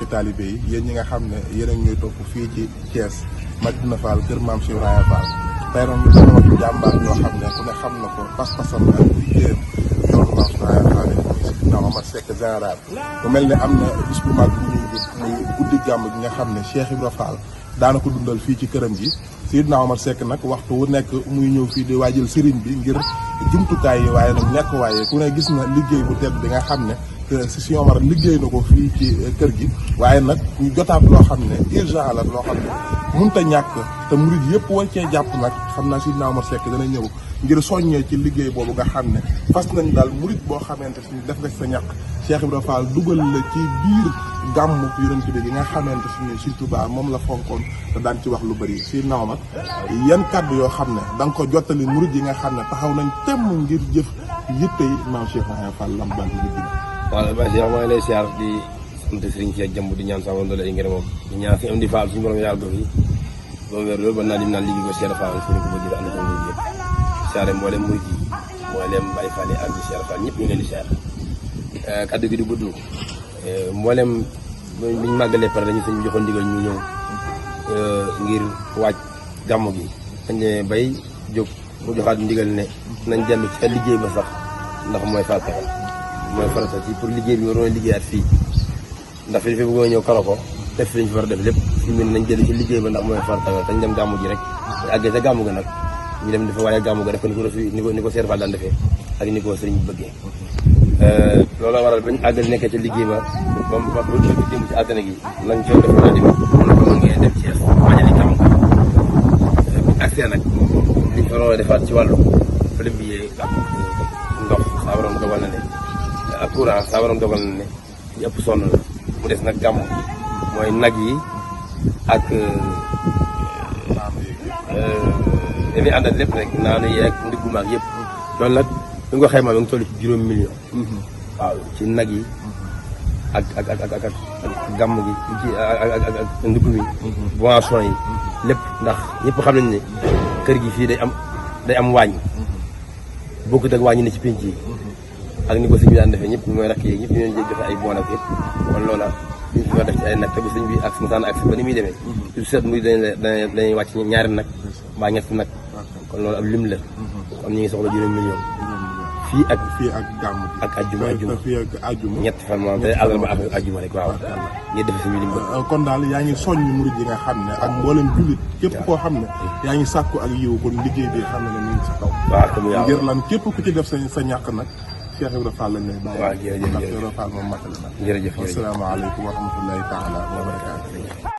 mbokki taalibe yi yéen ñi nga xam ne yéen a ñuy topp fii ci Thiès Madina Fall kër Maam Cheikh Ibrahima Fall tey nag ñu doon ci jàmbaar yoo xam ne ku ne xam na ko pas-pasam ak liggéeyam loolu Maam Cheikh Ibrahima Fall Seydina Omar Seck général mu mel ne am na bis bu mag bu ñuy jub muy guddi gàmm gi nga xam ne Cheikh Ibrahima Fall daana ko dundal fii ci këram gi Seydina Omar Seck nag waxtu wu nekk muy ñëw fii di waajal sëriñ bi ngir jumtukaay yi waaye nag nekk waaye ku ne gis na liggéey bu tedd bi nga xam ne si Omar liggéey na ko fii ci kër gi waaye nag ñu jotaat loo xam ne urgent la loo xam ne mënut a ñàkk te murid yëpp war cee jàpp nag xam naa Seydina Omar Seck dana ñëw ngir soññee ci liggéey boobu nga xam ne fas nañ daal murid boo xamante ni def nga sa ñàkk Cheikh Ibrahima Fall dugal la ci biir gàmmu yonent bi gi nga xamante ni Sëriñ Tuubaa moom la fonkoon te daan ci wax lu bëri Seydina Omar yan kàddu yoo xam ne da nga ko jottali murid yi nga xam ne taxaw nañ temm ngir jëf yitte yi Maam Cheikh Ibrahima Fall Lambaye bi waaw Baye Cheikh maa ngi lay siyaar di sant Serigne Cheikh jàmm di ñaan sama doole ay ngërëm moom di ñaan fi am di Fall suñu borom yàlla ko fi ba wér loolu ba naa dim naan liggéey ko Cheikh Fall suñu ko bëgg ànd ko nit yëpp siyaare mboolem murid yi mboolem Baye Fall yi ak Cheikh Fall ñëpp ñu leen di siyaar kaddu gi di gudd mboolem biñu màggalee pare dañu sëñ bi joxoon ndigal ñu ñëw ngir waaj gàmmu gi dañ ne bay jóg mu joxaat ndigal ne nañ dellu ci liggéey ba sax ndax mooy farata ci pour liggéey bi waroon a liggéeyaat fii ndax fi bëggoon ñëw karo ko def fi lañ fi war a def lépp fi mu ne nañ jël ci liggéey ba ndax mooy farata dañ dem gàmmu ji rek ñu àggee sa gàmmu ga nag ñu dem dafa waaye gàmmu ga def ko ni ko Cheikh Fall daan defee ak ni ko sëriñ bi bëggee loolu waral bañ àggal nekkee ca liggéey ba ba dem ci àddina gi lañ coow def naa dem na ko mën ngeen dem Thiès waajali gàmmu ga buñ accès nag liñ fa waroon a defaat ci wàllu plombier ak ndox saa borom dogal na ne ak courant saa borom dogal na ne ñu ëpp sonn la mu des nag gàmmu mooy nag yi ak li àndal lépp rek naanu yeeg ndiggu maag yëpp loolu nag li nga ko xaymaa ba nga toll ci 5 millions waaw ci nag yi ak gàmm gi ci ak ndiggu mi boisson yi lépp ndax ñëpp xam nañ ne kër gi fii day am waañ bokkut ak waañ ne ci pénc yi ak ni ko sëñ bi daan defee ñëpp mooy rakk yi ñëpp ñu leen joxe ay bon ak yëpp kon loola ñu fi war def ci ay nag te bu sëñ bi ak mu taan ak ba ni muy demee su seet muy dañuy wàcc ñaari nag mbaa ñett nag kon loolu ab lim la kon ñu ngi soxla 5 millions fii ak gàmm ak ajjuma fii ak ajjuma ñett fan moom te àllarba ak ajjuma rek waaw ñi def suñu lim kon daal yaa ngi soññ murid yi nga xam ne ak mboolem jullit képp koo xam ne yaa ngi sàkku ak yiw kon liggéey bi xam ne ne mu ngi si kaw waaw ngir lan képp ku ci def sa ñàkk nag Cheikh Ibrahima Fall lañ lay bàyyi waaw jërëjëf ndax Ibrahima Fall moom matale na jërëjëf asalaamaaleykum wa rahmatullahi taala wa barakaatu